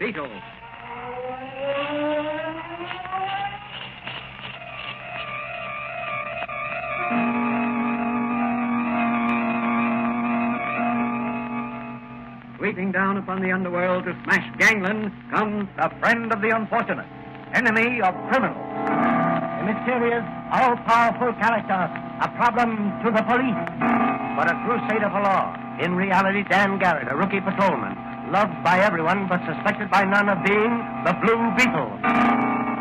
Beetle. Sweeping down upon the underworld to smash gangland comes the friend of the unfortunate, enemy of criminals. A mysterious, all-powerful character, a problem to the police, but a crusader for law. In reality, Dan Garrett, a rookie patrolman, loved by everyone but suspected by none of being the Blue Beetle.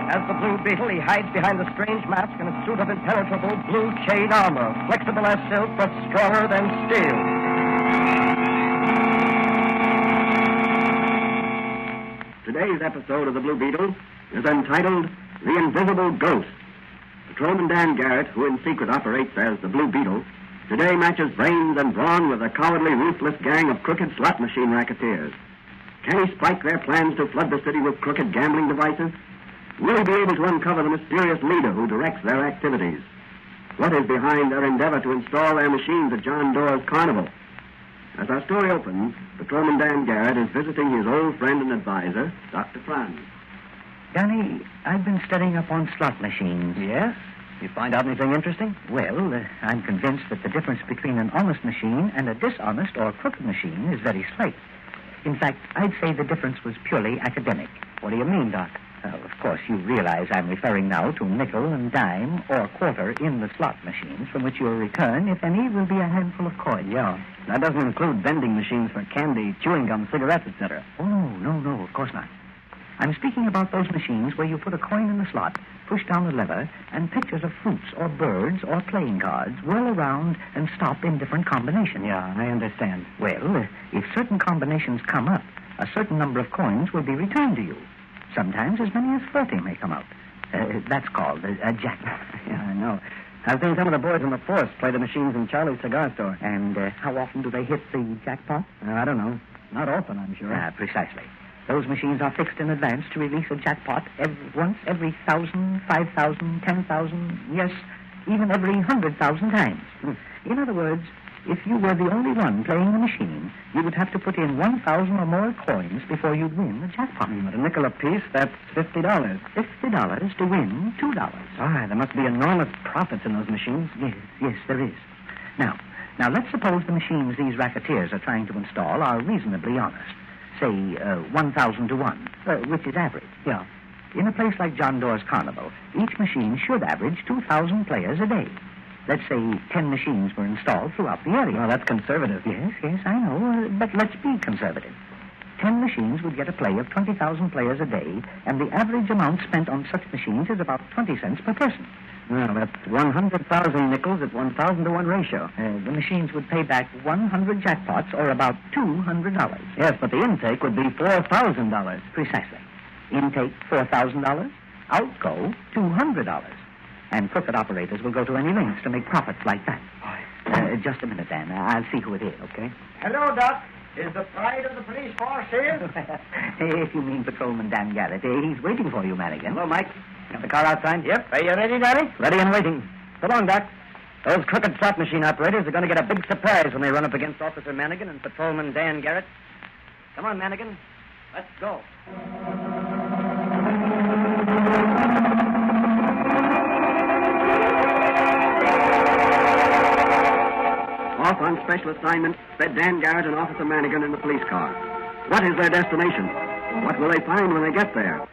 As the Blue Beetle, he hides behind a strange mask and a suit of impenetrable blue chain armor, flexible as silk but stronger than steel. Today's episode of the Blue Beetle is entitled The Invisible Ghost. Patrolman Dan Garrett, who in secret operates as the Blue Beetle, today matches brains and brawn with a cowardly, ruthless gang of crooked slot machine racketeers. Can he spike their plans to flood the city with crooked gambling devices? Will he be able to uncover the mysterious leader who directs their activities? What is behind their endeavor to install their machines at John Doerr's carnival? As our story opens, Patrolman Dan Garrett is visiting his old friend and advisor, Dr. Franz. Danny, I've been studying up on slot machines. Yes? You find out anything interesting? Well, I'm convinced that the difference between an honest machine and a dishonest or crooked machine is very slight. In fact, I'd say the difference was purely academic. What do you mean, Doc? Of course, you realize I'm referring now to nickel and dime or quarter in the slot machines, from which your return, if any, will be a handful of coins. Yeah. That doesn't include vending machines for candy, chewing gum, cigarettes, etc. Oh, no, of course not. I'm speaking about those machines where you put a coin in the slot, push down the lever, and pictures of fruits or birds or playing cards whirl around and stop in different combinations. Yeah, I understand. Well, if certain combinations come up, a certain number of coins will be returned to you. Sometimes as many as 40 may come out. That's called a jackpot. Yeah, I know. I've seen some of the boys in the force play the machines in Charlie's cigar store. And how often do they hit the jackpot? I don't know. Not often, I'm sure. Precisely. Those machines are fixed in advance to release a jackpot once every 1,000, 5,000, 10,000, yes, even every 100,000 times. In other words, if you were the only one playing the machine, you would have to put in 1,000 or more coins before you'd win the jackpot. At a nickel apiece, that's $50. $50 to win $2. There must be enormous profits in those machines. Yes, there is. Now, let's suppose the machines these racketeers are trying to install are reasonably honest. Say, 1,000 to 1, which is average. Yeah. In a place like John Doerr's Carnival, each machine should average 2,000 players a day. Let's say 10 machines were installed throughout the area. Oh, that's conservative. Yes, I know, but let's be conservative. 10 machines would get a play of 20,000 players a day, and the average amount spent on such machines is about 20 cents per person. Well, that's 100,000 nickels at 1,000 to 1 ratio. The machines would pay back 100 jackpots, or about $200. Yes, but the intake would be $4,000. Precisely. Intake $4,000, outgo $200. And crooked operators will go to any lengths to make profits like that. Just a minute, Dan. I'll see who it is, okay? Hello, Doc. Is the pride of the police force here? If you mean Patrolman Dan Garrett, he's waiting for you, Madigan. Hello, Mike. Got the car outside? Yep. Are you ready, Daddy? Ready and waiting. So long, Doc. Those crooked slot machine operators are going to get a big surprise when they run up against Officer Manigan and Patrolman Dan Garrett. Come on, Manigan. Let's go. Off on special assignment sped Dan Garrett and Officer Manigan in the police car. What is their destination? What will they find when they get there?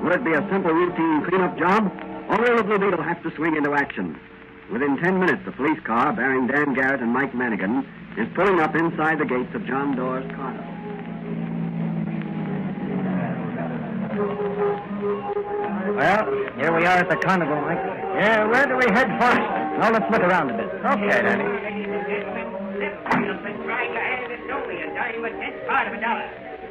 Will it be a simple routine cleanup job, or will the Blue Beetle have to swing into action? Within 10 minutes, the police car bearing Dan Garrett and Mike Manigan is pulling up inside the gates of John Doerr's carnival. Well, here we are at the carnival, Mike. Yeah, where do we head first? Now let's look around a bit. Okay, Daddy. Trying to hand this only a dime, a tenth part of a dollar.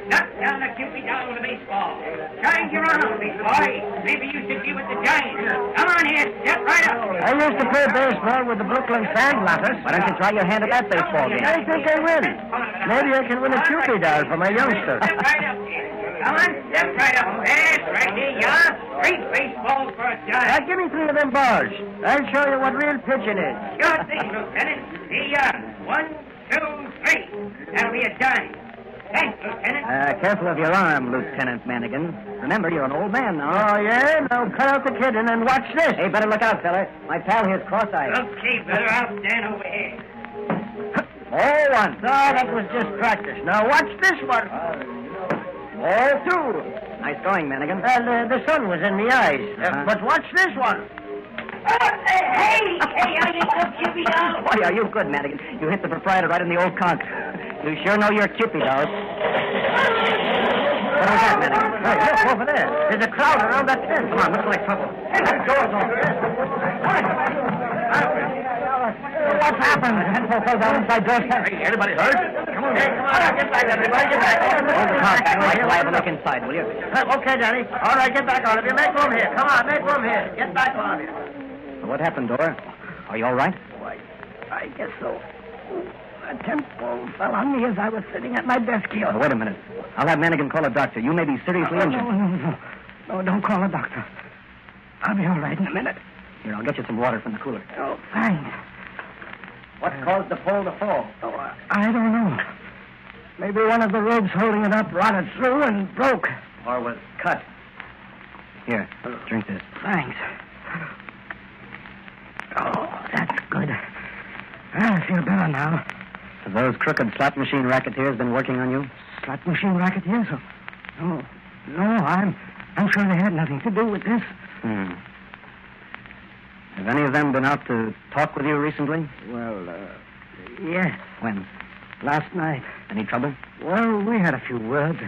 Knock down a Cupid down with a baseball. Try your arm, big boy. Maybe you should be with the Giants. Come on here, step right up. I used to play baseball with the Brooklyn Sandlotters. Why don't you try your hand at that baseball game? I think I will. Maybe I can win a Cupid doll for my youngster. Step right up here. Come on, step right up. That's right there, you are. Great baseball for a dime. Give me 3 of them balls. I'll show you what real pitching is. Sure thing, Lieutenant. Here you are. 1, 2, 3. That'll be a dime. Thanks, Lieutenant. Careful of your arm, Lieutenant Manigan. Remember, you're an old man now. Oh, yeah? Now cut out the kid and then watch this. Hey, better look out, fella. My pal here's cross-eyed. Okay, brother, I'll stand over here. All one. No, that was just practice. Now watch this one. All two. Nice going, Manigan. Well, the sun was in the eyes. But watch this one. Hey, how you doing, Chippy Dog? Boy, are you good, Manigan. You hit the proprietor right in the old conch. You sure know your Chippy Dog. What was that, Manigan? Hey, look, over there. There's a crowd around that tent. Come on, looks like trouble. What's happened? The tent fell down inside doorstep. Hey, anybody hurt? Come on. Hey, come on. Get back, everybody. Get back. Hold the conch back like I have a look inside, will you? Okay, Danny. All right, get back, all of you. Make room here. Come on, make room here. Get back, all of you. What happened, Dora? Are you all right? Why, I guess so. A tent pole fell on me as I was sitting at my desk here. Oh, wait a minute. I'll have Manigan call a doctor. You may be seriously injured. No, don't call a doctor. I'll be all right in a minute. Here, I'll get you some water from the cooler. Oh, thanks. What caused the pole to fall? Oh, I don't know. Maybe one of the ropes holding it up rotted through and broke. Or was cut. Here, drink this. Thanks. Oh, that's good. I feel better now. Have those crooked slot machine racketeers been working on you? Slot machine racketeers? No, I'm sure they had nothing to do with this. Have any of them been out to talk with you recently? Well, yes. When? Last night. Any trouble? Well, we had a few words.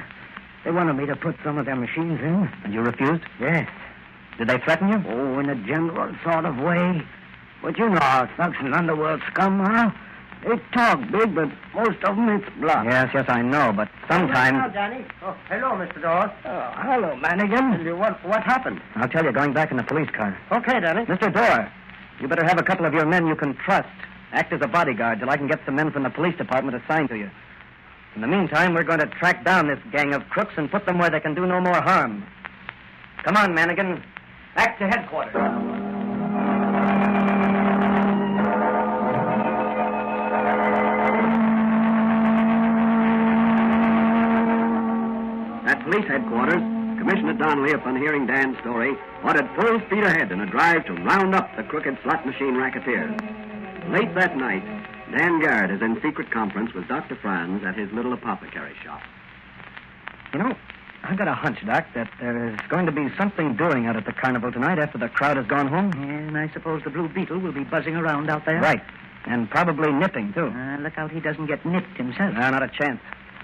They wanted me to put some of their machines in. And you refused? Yes. Did they threaten you? Oh, in a general sort of way. But you know how thugs and underworld scum are. They talk big, but most of them it's bluff. Yes, I know, but sometimes... Hello, Danny. Oh, hello, Mr. Dawes. Oh, hello, Manigan. What happened? I'll tell you, going back in the police car. Okay, Danny. Mr. Dorr, you better have a couple of your men you can trust. Act as a bodyguard till I can get some men from the police department assigned to you. In the meantime, we're going to track down this gang of crooks and put them where they can do no more harm. Come on, Manigan. Back to headquarters. At police headquarters, Commissioner Donnelly, upon hearing Dan's story, ordered full speed ahead in a drive to round up the crooked slot machine racketeers. Late that night, Dan Garrett is in secret conference with Dr. Franz at his little apothecary shop. You know, I've got a hunch, Doc, that there's going to be something doing out at the carnival tonight after the crowd has gone home. And I suppose the Blue Beetle will be buzzing around out there. Right. And probably nipping, too. Look out he doesn't get nipped himself. No, not a chance.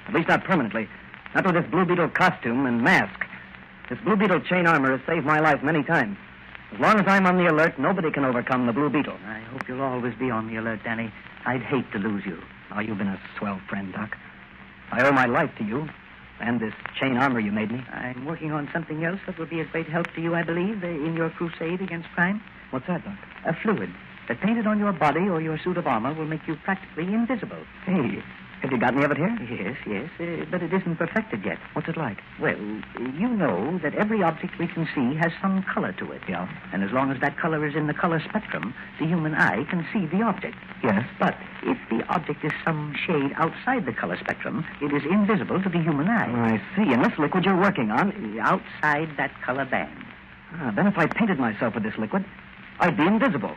At least not permanently. Not with this Blue Beetle costume and mask. This Blue Beetle chain armor has saved my life many times. As long as I'm on the alert, nobody can overcome the Blue Beetle. I hope you'll always be on the alert, Danny. I'd hate to lose you. Oh, you've been a swell friend, Doc. I owe my life to you and this chain armor you made me. I'm working on something else that will be a great help to you, I believe, in your crusade against crime. What's that, Doc? A fluid that painted on your body or your suit of armor will make you practically invisible. Hey, have you got any of it here? Yes, but it isn't perfected yet. What's it like? Well, you know that every object we can see has some color to it. Yeah. And as long as that color is in the color spectrum, the human eye can see the object. Yes. But if the object is some shade outside the color spectrum, it is invisible to the human eye. I see. And this liquid you're working on... Outside that color band. Then if I painted myself with this liquid, I'd be invisible.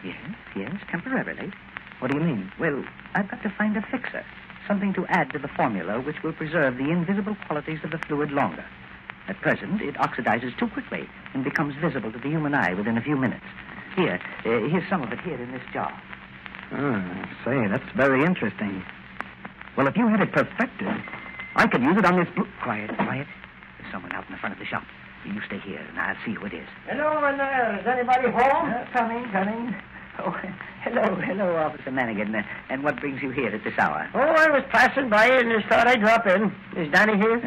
Yes, temporarily. What do you mean? Well, I've got to find a fixer. Something to add to the formula which will preserve the invisible qualities of the fluid longer. At present, it oxidizes too quickly and becomes visible to the human eye within a few minutes. Here's some of it here in this jar. Say, that's very interesting. Well, if you had it perfected, I could use it on this blue... Quiet. There's someone out in the front of the shop. You stay here, and I'll see who it is. Hello in there. Is anybody home? Coming. Oh, hello, Officer Manigan. And what brings you here at this hour? Oh, I was passing by and just thought I'd drop in. Is Danny here?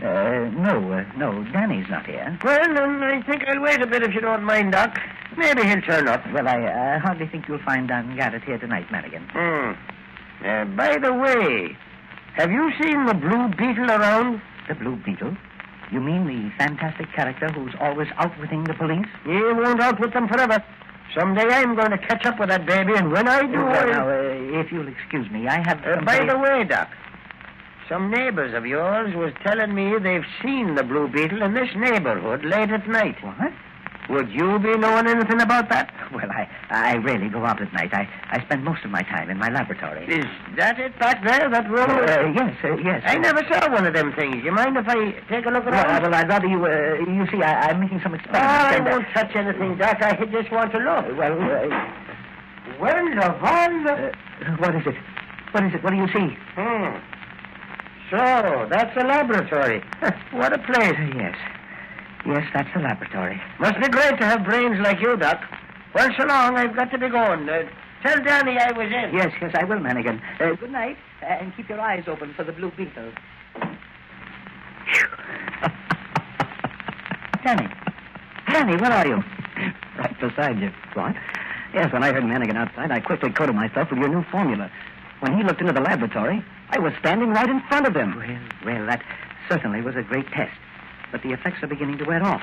No, Danny's not here. Well, then I think I'll wait a bit if you don't mind, Doc. Maybe he'll turn up. Well, I hardly think you'll find Don Garrett here tonight, Manigan. By the way, have you seen the Blue Beetle around? The Blue Beetle? You mean the fantastic character who's always outwitting the police? He won't outwit them forever. Someday I'm going to catch up with that baby, and when I do... Now, if you'll excuse me, I have... by the way, Doc, Some neighbors of yours was telling me they've seen the Blue Beetle in this neighborhood late at night. What? Would you be knowing anything about that? Well, I rarely go out at night. I spend most of my time in my laboratory. Is that it back there, that room? Yes. I never saw one of them things. You mind if I take a look at it? Well, I'd rather you... you see, I'm making some experiments. I won't touch anything, Doc. I just want to look. Wonderful. What is it? What is it? What do you see? So, that's a laboratory. What a place. Yes, that's the laboratory. Must be great to have brains like you, Doc. Well, so long. I've got to be going. Tell Danny I was in. Yes, I will, Manigan. Good night, and keep your eyes open for the Blue Beetle. Danny, where are you? Right beside you. What? Yes, when I heard Manigan outside, I quickly coated myself with your new formula. When he looked into the laboratory, I was standing right in front of him. Well, that certainly was a great test. But the effects are beginning to wear off.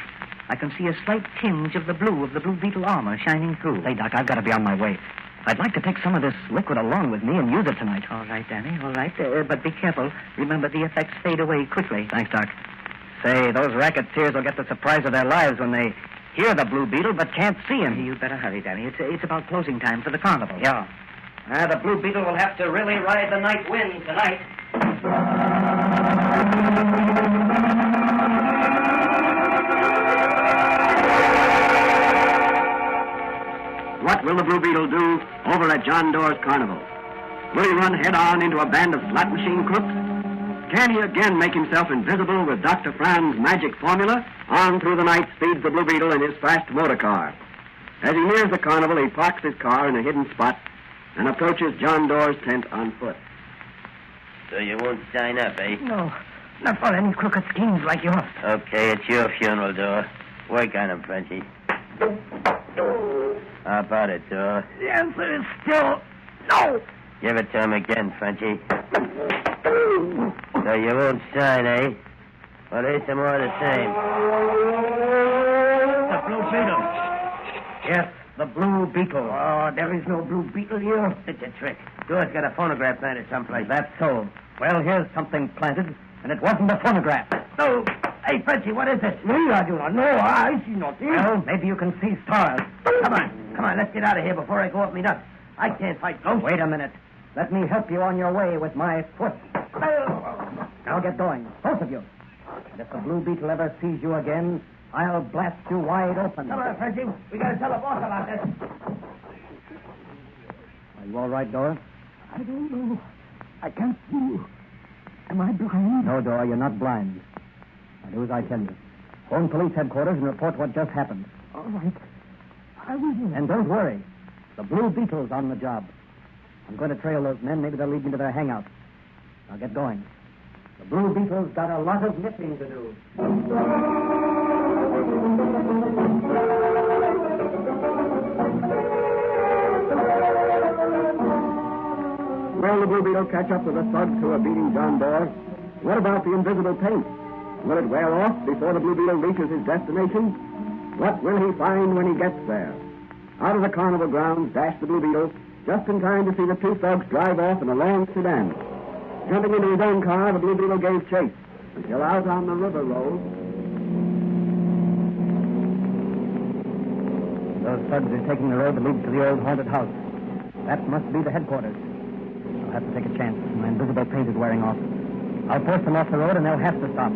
I can see a slight tinge of the Blue Beetle armor shining through. Hey, Doc, I've got to be on my way. I'd like to take some of this liquid along with me and use it tonight. All right, Danny, all right. But be careful. Remember, the effects fade away quickly. Thanks, Doc. Say, those racketeers will get the surprise of their lives when they hear the Blue Beetle but can't see him. You'd better hurry, Danny. It's about closing time for the carnival. Yeah. The Blue Beetle will have to really ride the night wind tonight. What will the Blue Beetle do over at John Doerr's carnival? Will he run head-on into a band of slot machine crooks? Can he again make himself invisible with Dr. Fran's magic formula? On through the night speeds the Blue Beetle in his fast motor car. As he nears the carnival, he parks his car in a hidden spot and approaches John Doerr's tent on foot. So you won't sign up, eh? No, not for any crooked schemes like yours. Okay, it's your funeral, Doerr. Work on him, Frenchy. How about it, Doerr? The answer is still no. Give it to him again, Frenchy. So you won't sign, eh? Well, here's some more of the same. The Blue Beetle. Yes, the Blue Beetle. Oh, there is no Blue Beetle here. It's a trick. Doerr's got a phonograph planted someplace. That's so. Well, here's something planted, and it wasn't a phonograph. No. Hey, Frenchy, what is this? Me, I do not know. I see nothing. Well, maybe you can see stars. Come on, let's get out of here before I go up me nuts. I can't fight ghosts. Wait a minute. Let me help you on your way with my foot. Now get going, both of you. And if the Blue Beetle ever sees you again, I'll blast you wide open. Come on, Frenchy. We got to tell the boss about this. Are you all right, Dora? I don't know. I can't see. Am I blind? No, Dora, you're not blind. Now do as I tell you. Phone police headquarters and report what just happened. All right. I will. And don't worry. The Blue Beetle's on the job. I'm going to trail those men. Maybe they'll lead me to their hangout. Now get going. The Blue Beetle's got a lot of nipping to do. Will the Blue Beetle catch up with the thugs who are beating John Doerr? What about the invisible paint? Will it wear off before the Blue Beetle reaches his destination? What will he find when he gets there? Out of the carnival grounds dashed the Blue Beetle, just in time to see the two thugs drive off in a long sedan. Jumping into his own car, the Blue Beetle gave chase until out on the river road. Those thugs are taking the road that leads to the old haunted house. That must be the headquarters. I'll have to take a chance. My invisible paint is wearing off. I'll force them off the road, and they'll have to stop.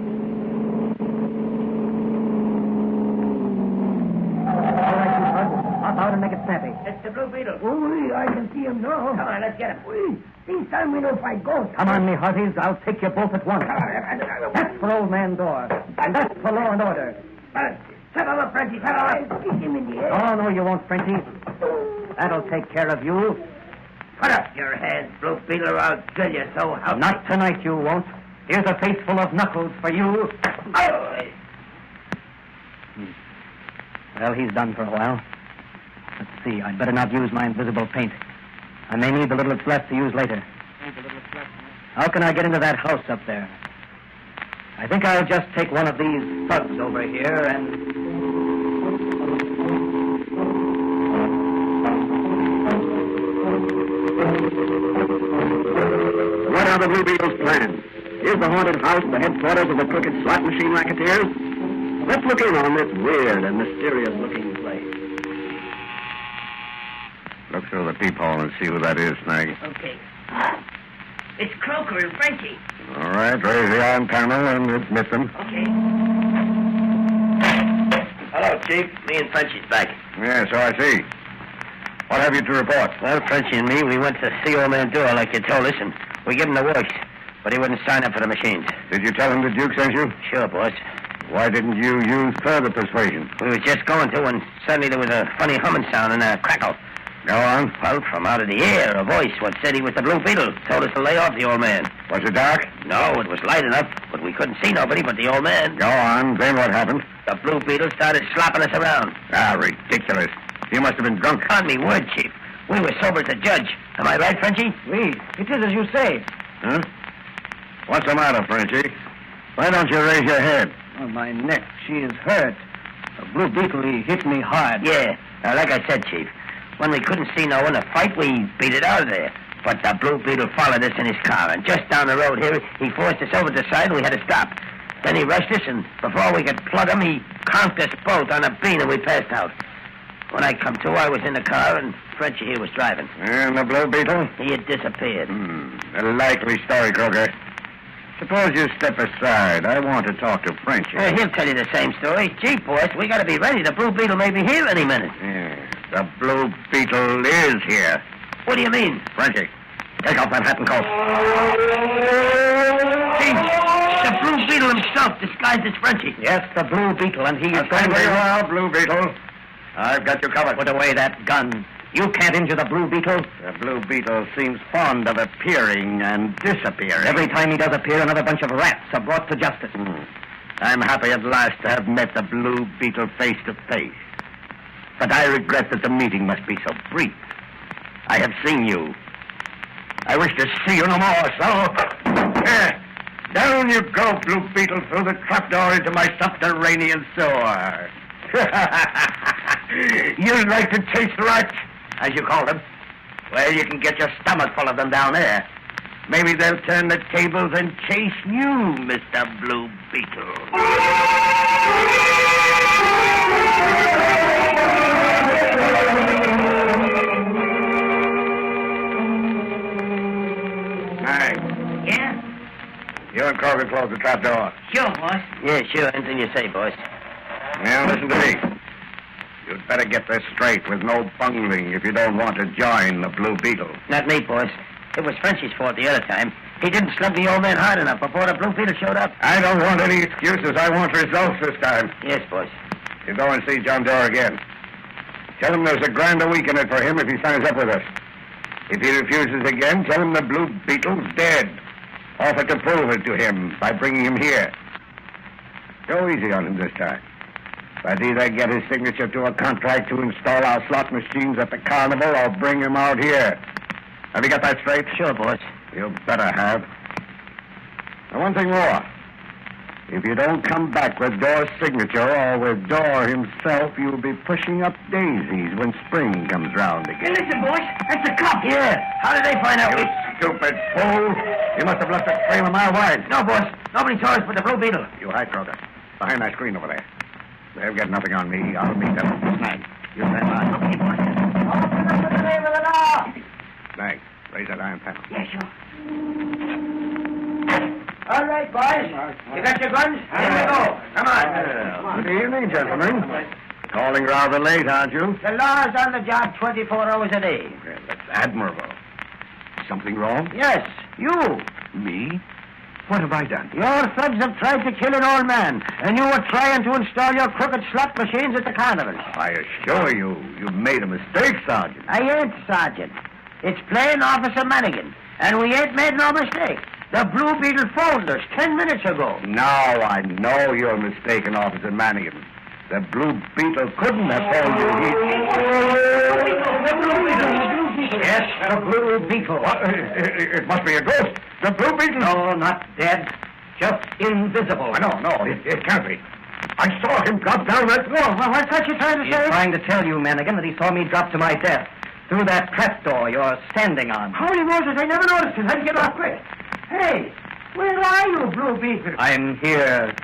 All right, you thugs. Hop out and make it snappy. It's the Blue Beetle. Oh, I can see him now. Come on, let's get him. This time we don't fight ghosts. Come on, me hearties. I'll take you both at once. That's for Old Man Doerr. And that's for law and order. Settle up, Frenchy, settle up. Kick him in the air. Oh, no, you won't, Frenchy. That'll take care of you. Put up your hands, Blue Beetle, or I'll drill you so how... Not tonight, you won't. Here's a face full of knuckles for you. Well, he's done for a while. Let's see, I'd better not use my invisible paint. I may need the little it's left to use later. How can I get into that house up there? I think I'll just take one of these thugs over here and... What are the Blue Beetle's plans? Is the haunted house the headquarters of the crooked slot machine racketeers? Let's look in on this weird and mysterious-looking place. Look through the peephole and see who that is, Snag. Okay. It's Croker and Frenchie. All right, raise the iron panel and admit them. Okay. Hello, Chief. Me and Frenchie's back. Yeah, so I see. What have you to report? Well, Frenchie and me, we went to see old man Doyle like you told us, and we gave him the works. But he wouldn't sign up for the machines. Did you tell him the Duke sent you? Sure, boss. Why didn't you use further persuasion? We was just going to when suddenly there was a funny humming sound and a crackle. Go on. Well, from out of the air, a voice what said he was the Blue Beetle told us to lay off the old man. Was it dark? No, it was light enough, but we couldn't see nobody but the old man. Go on. Then what happened? The Blue Beetle started slapping us around. Ah, ridiculous. You must have been drunk. On me word, Chief. We were sober as a judge. Am I right, Frenchie? Oui, it is as you say. Huh? What's the matter, Frenchie? Why don't you raise your head? Oh, my neck, she is hurt. The Blue Beetle, he hit me hard. Yeah, like I said, Chief. When we couldn't see no one to fight, we beat it out of there. But the Blue Beetle followed us in his car, and just down the road here, he forced us over the side, and we had to stop. Then he rushed us, and before we could plug him, he conked us both on a bean, and we passed out. When I come to, I was in the car, and Frenchie here was driving. And the Blue Beetle? He had disappeared. A likely story, Croker. Suppose you step aside. I want to talk to Frenchie. He'll tell you the same story. Gee, boys, we got to be ready. The Blue Beetle may be here any minute. Yeah, the Blue Beetle is here. What do you mean? Frenchie, take off that hat and coat. Gee, the Blue Beetle himself disguised as Frenchie. Yes, the Blue Beetle, and he is Stand where you are, Blue Beetle. I've got you covered. Put away that gun. You can't injure the Blue Beetle. The Blue Beetle seems fond of appearing and disappearing. Every time he does appear, another bunch of rats are brought to justice. I'm happy at last to have met the Blue Beetle face to face. But I regret that the meeting must be so brief. I have seen you. I wish to see you no more, so... Down you go, Blue Beetle, through the trapdoor into my subterranean sewer. You'd like to taste rats, as you call them? Well, you can get your stomach full of them down there. Maybe they'll turn the tables and chase you, Mr. Blue Beetle. Hi. Yeah? You and Croker close the trapdoor. Sure, boss. Yeah, sure. Anything you say, boys. Now, listen to me. You'd better get this straight with no bungling if you don't want to join the Blue Beetle. Not me, boys. It was Frenchie's fault the other time. He didn't slug the old man hard enough before the Blue Beetle showed up. I don't want any excuses. I want results this time. Yes, boys. You go and see John Doe again. Tell him there's $1,000 a week in it for him if he signs up with us. If he refuses again, tell him the Blue Beetle's dead. Offer to prove it to him by bringing him here. Go easy on him this time. But either get his signature to a contract to install our slot machines at the carnival or bring him out here. Have you got that straight? Sure, boys. You better have. Now, one thing more. If you don't come back with Dore's signature or with Dore himself, you'll be pushing up daisies when spring comes round Hey, again. listen, boys. That's a cop. Yeah. How did they find out? You stupid fool. You must have left a trail a mile wide. No, boss. Nobody saw us but the Blue Beetle. You hide, Croker. Behind that screen over there. They've got nothing on me. I'll meet them. Snag. You stand by. Okay, boss. Open up in the name of the law. Snag. Raise that iron panel. Yeah, sure. All right, boys. You got your guns? Here we go. Come on. Good evening, gentlemen. Calling rather late, aren't you? The law's on the job 24 hours a day. Well, that's admirable. Something wrong? Yes, you. Me? What have I done? Your thugs have tried to kill an old man, and you were trying to install your crooked slot machines at the carnival. I assure you, you've made a mistake, Sergeant. I ain't, Sergeant. It's plain Officer Manigan, and we ain't made no mistake. The Blue Beetle phoned us 10 minutes ago. Now I know you're mistaken, Officer Mannigan. The Blue Beetle couldn't have phoned you. The Blue Beetle. Yes, the Blue Beetle. What? It must be a ghost. The Blue Beetle? No, not dead. Just invisible. No, it can't be. I saw him drop down that wall. Well, what's that you're trying to He's say? trying to tell you, Manigan, that he saw me drop to my death through that trapdoor you're standing on. Holy Moses, I never noticed him. Let's get off quick. Hey, Where are you, Blue Beetle? I'm here,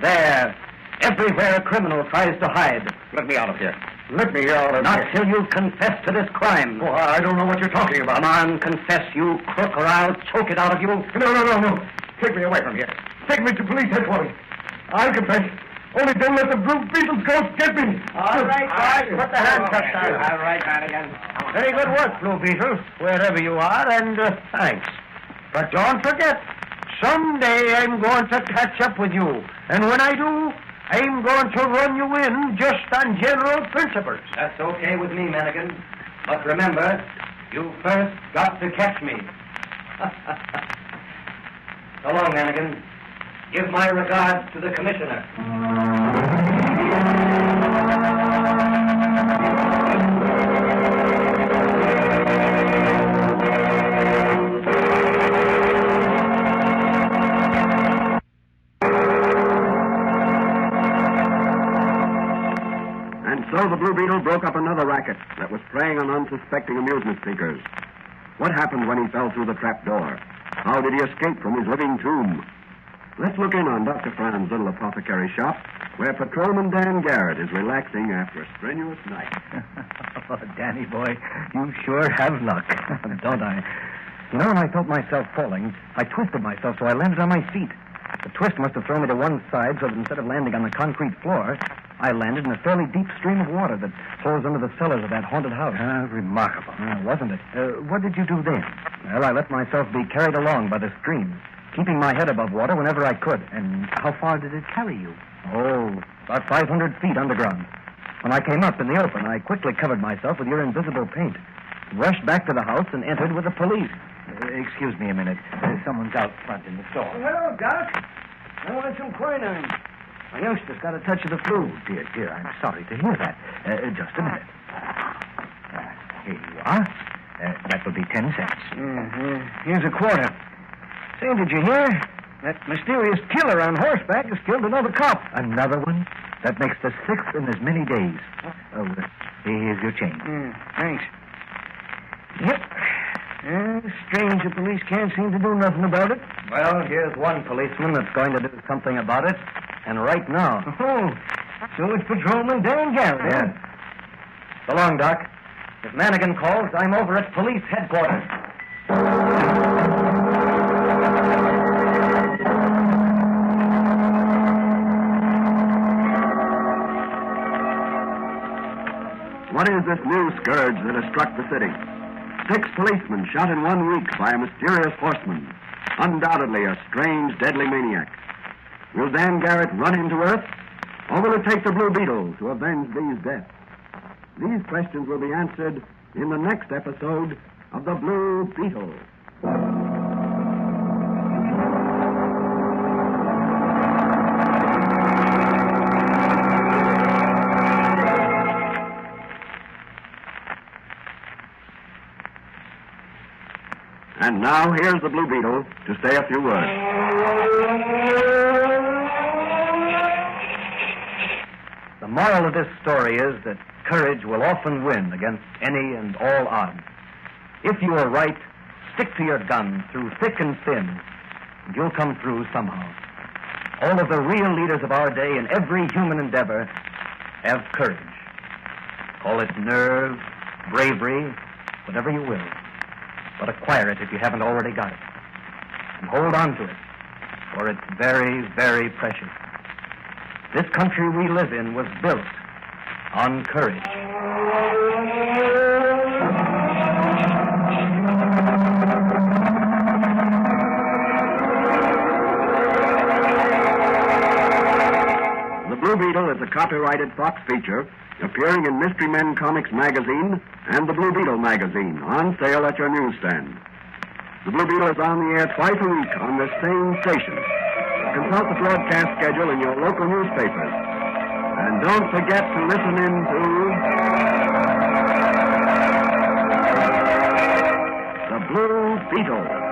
there, everywhere a criminal tries to hide. Let me out of here. Let me out of Not here. till you confess to this crime. Oh, I don't know what you're talking about. Come on, confess, you crook, or I'll choke it out of you. No. Take me away from here. Take me to police headquarters. I'll confess. Only don't let the Blue Beetle's ghost get me. All right, boys, put the handcuffs on. All right, Madigan. Very good work, Blue Beetle, wherever you are, and thanks. But don't forget, someday I'm going to catch up with you. And when I do, I'm going to run you in just on general principles. That's okay with me, Madigan. But remember, you first got to catch me. So long, Madigan. Give my regards to the commissioner. And so the Blue Beetle broke up another racket that was preying on unsuspecting amusement seekers. What happened when he fell through the trap door? How did he escape from his living tomb? Let's look in on Dr. Fran's little apothecary shop, where Patrolman Dan Garrett is relaxing after a strenuous night. Oh, Danny boy, you sure have luck, don't I? You know, when I felt myself falling, I twisted myself so I landed on my feet. The twist must have thrown me to one side so that instead of landing on the concrete floor, I landed in a fairly deep stream of water that flows under the cellars of that haunted house. Remarkable. Wasn't it? What did you do then? Well, I let myself be carried along by the stream, keeping my head above water whenever I could. And how far did it carry you? Oh, about 500 feet underground. When I came up in the open, I quickly covered myself with your invisible paint, rushed back to the house, and entered with the police. Excuse me a minute. Someone's out front in the store. Hello, Doc. I want some quinine. My youngster's got a touch of the flu. Dear, I'm sorry to hear that. Just a minute. Here you are. That will be 10 cents. Here's a quarter. Say, did you hear? That mysterious killer on horseback has killed another cop. Another one? That makes the 6th in as many days. Oh, here's your change. Thanks. Yep. Strange the police can't seem to do nothing about it. Well, here's one policeman that's going to do something about it, and right now. Oh, so it's Patrolman Dan Garrett, huh? So long, Doc. If Madigan calls, I'm over at police headquarters. What is this new scourge that has struck the city? 6 policemen shot in 1 week by a mysterious horseman. Undoubtedly a strange, deadly maniac. Will Dan Garrett run him to earth? Or will it take the Blue Beetle to avenge these deaths? These questions will be answered in the next episode of The Blue Beetle. And now, here's the Blue Beetle to say a few words. The moral of this story is that courage will often win against any and all odds. If you are right, stick to your gun through thick and thin, and you'll come through somehow. All of the real leaders of our day in every human endeavor have courage. Call it nerve, bravery, whatever you will. But acquire it if you haven't already got it. And hold on to it, for it's very, very precious. This country we live in was built on courage. The Blue Beetle is a copyrighted Fox feature appearing in Mystery Men Comics magazine and the Blue Beetle magazine, on sale at your newsstand. The Blue Beetle is on the air twice a week on this same station. Consult the broadcast schedule in your local newspapers. And don't forget to listen in to The Blue Beetle.